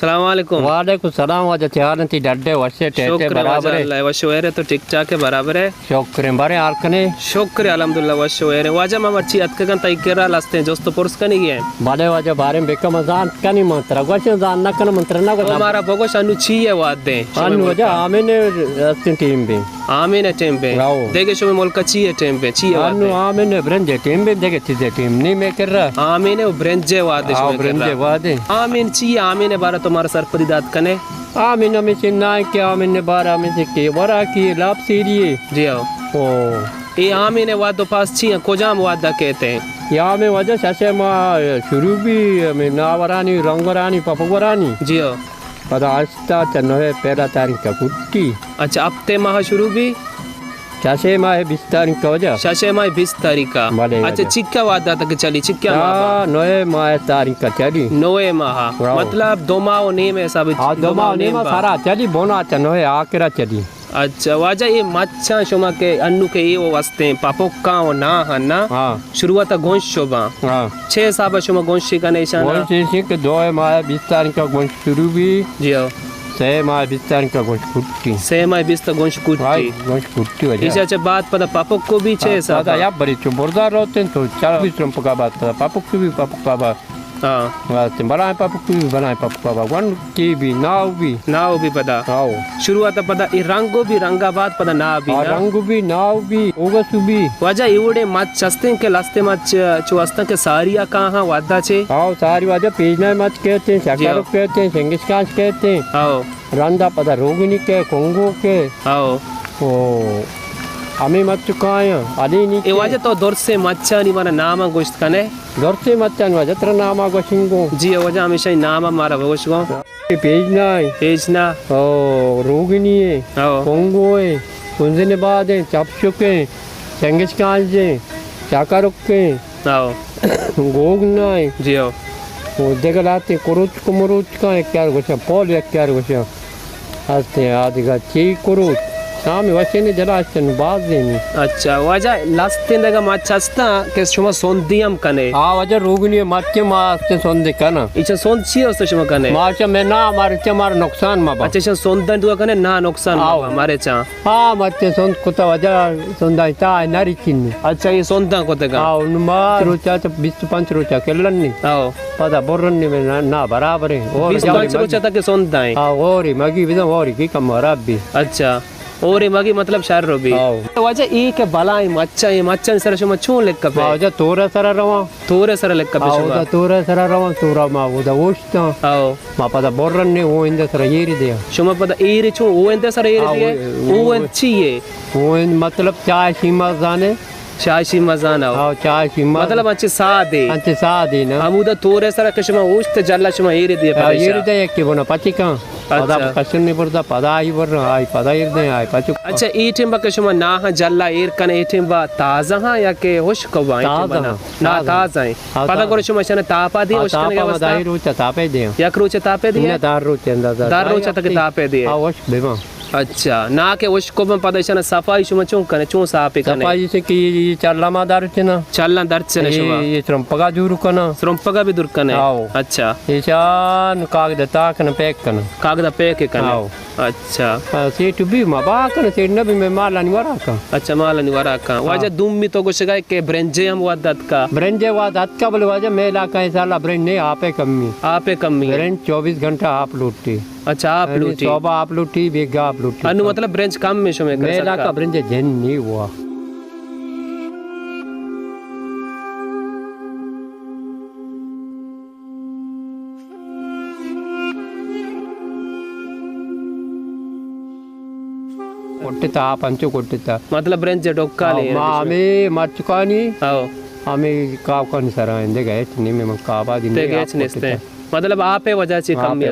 सलाम वालेकुम। वालेकुम सलाम। वजह त्यारंती डड्डे वशे टेटे बराबर है। वशो वेरे तो ठीक ठाक है बराबर है। शुक्र बारे आरकने शुक्र अल्हम्दुलिल्लाह वशो वेरे वाजा ममची अतकगन तैकेरा लास्ते जोस्तो पुरस कनी गए बड़े वजह बारे में बेका मजान कनी मंत्र वशे जान न कन मंत्र न को हमारा बगोश अनु छिए वादे अनु वजह आमेने अस्तिन टीम भी आमेने टीम पे देखे शो मुल्क छिए टीम पे छिए अनु आमेने ब्रंजे टीम भी देखे छिए टीम नहीं मैं कर रहा आमेने ब्रंजे वादे शो ब्रंजे वादे आमेन छिए आमेने बारा तुम्हारा सर परिदात कने आमेने में से ना क्या आमेने बारा में से के वरा की लाभ सीरिए जी आओ ओ ये आमेने वादो पास छिए कोजाम वादा कहते हैं या में वजह ससे मा शुरू भी में नावरानी रंगरानी पपवरानी जी आओ पता आस्ता चन्नोहे पहला तारीख का कुट्टी अच्छा अब ते माह शुरू भी शाशे माह 20 तारीख का वजह शाशे माह 20 तारीख का अच्छा चिक्का वादा तक चली चिक्का नोए माह तारीख का चली नोए माह मतलब दो माह ने में सब दो माह ने में सारा चली बोना चन्नोहे आकरा चली अच्छा वाजा ये मच्छा शुमा के अन्नू के ये वो वास्ते पापोक्का और ना हन्ना शुरुआत गोंश शोभा 6 साल शुमा गोंशी का निशान गोंशी के 2 माह 20 तारीख का गोंश शुरू भी जी 6 माह 20 तारीख का गोंश कुट्टी 6 माह 20 तक गोंश कुट्टी वजह इसे अच्छा बात पता पापोक को भी 6 साल या बड़ी चुबरदार रहते तो 24 रंप का बात पता पापोक को भी पापोक का बात वास्ते बनाए पापोक भी बनाए पापोक का वन की भी नाव भी पता शुरुआत पता ये रंगो भी रंगाबाद पता ना भी रंग भी नाव भी ओगसु भी वजह इवड़े मच चस्ते के लास्ते मच चुस्ता के सारिया कहाँ वादा छे हां सारी वजह पेजना मच कहते हैं शकारो कहते हैं सेंगिस्कान कहते हैं हां रंदा पता रोगिनी के कोंगो के हां ओ हमें मत चुकाया अली नी ए वजह तो दौर से मच्छा नहीं मारा नामा गोश्त कने दौर से मच्छा नहीं वजह तेरा नामा गोशिंगो जी वजह हमेशा ही नामा मारा गोश्त को पेजना ओ रोगिनी है कोंगो है कुंजने बाद है चपचुके सेंगिस्कान जे चाकारुक के गोगना है जी वो देखलाते कुरुच कुमरुच का क्या गोशा पोल या क्या गोशा आस्ते आदिगा ची कुरुच शाम वैसे ने जरा बाज देनी अच्छा वजह लास्ते लगा मच्छस्ता के शुमा सोंदियम कने हां वजह रोगनी मच्छे मास्ते सोंदे कना इच्छा सोंची होस्त शुमा कने माचा में ना हमारे चमार नुकसान मा अच्छा इच्छा सोंदन दुआ कने ना नुकसान हमारे चा हां मच्छे सोंद कुता वजह सोंदा नारी चिन्नी अच्छा ये सोंदा कोते का हां उनमा रोचा 25 रोचा केलन नी हां पता बोरन में ना बराबर है और 25 रोचा तक सोंदा है हां और मगी विदा और की कम रब्बी अच्छा और मगी मतलब शार रोबी वजह एक बलाई मच्छा सर शुमा छू लेक पे वजह तोरा सर लेक पे शुमा तोरा सर रवा तोरा मा वदा ओष्टा मा पदा बोरन ने वो इंदे सर येरी दे शुमा पदा येरी छू वो इंदे सर येरी दे वो छिए वो मतलब चाय सीमा जाने चाय सीमा जाना चाय सीमा मतलब अच्छे सादे ना अमुदा तोरे सर कशमा ओष्ट जल्ला शुमा येरी दे के बोना पची का पदा कशन नहीं पड़ता पदा आई बर आई पदा एर दे आई पाचु अच्छा एटिम बा कशमा ना हा जल्ला एर कन एटिम बा ताजा हा या के होश कवा बना ना ताजा है पदा करे शुमा शन तापा दी होश कने अवस्था दाई रोचा तापे दे या क्रोचा तापे दे दार रोचा अंदाजा दार रोचा तक तापे दे होश बेमा अच्छा ना के होश को पदा शन सफाई शुमा चू कने चू सापे कने सफाई से की चल्ला मा दार चना चल्ला दर से शुमा ये श्रमपगा दूर कना श्रमपगा भी दूर कने अच्छा ईशान कागद ताकन पैक कना कागद पैक कने अच्छा सेट भी मा बा कने सेट न भी मैं मालानी वरा का अच्छा मालानी वरा का वजह दुम्मी तो गोशगा के ब्रेंजे हम वादत का बोले वजह मेला का साला ब्रेंज नहीं आपे कमी ब्रेंज 24 घंटा आप लूटती अच्छा आप लूटी सोबा आप लूटी बेगा आप लूटी अनु मतलब ब्रेंच कम में शो में कर मेला का ब्रेंज जन नहीं हुआ కొట్టితా పంచు కొట్టితా मतलब ब्रेंच डोक्काले आमे मचकानी आमे काव कन सरा इंदे गए नहीं में कावा दिन मतलब आपे वजह से कम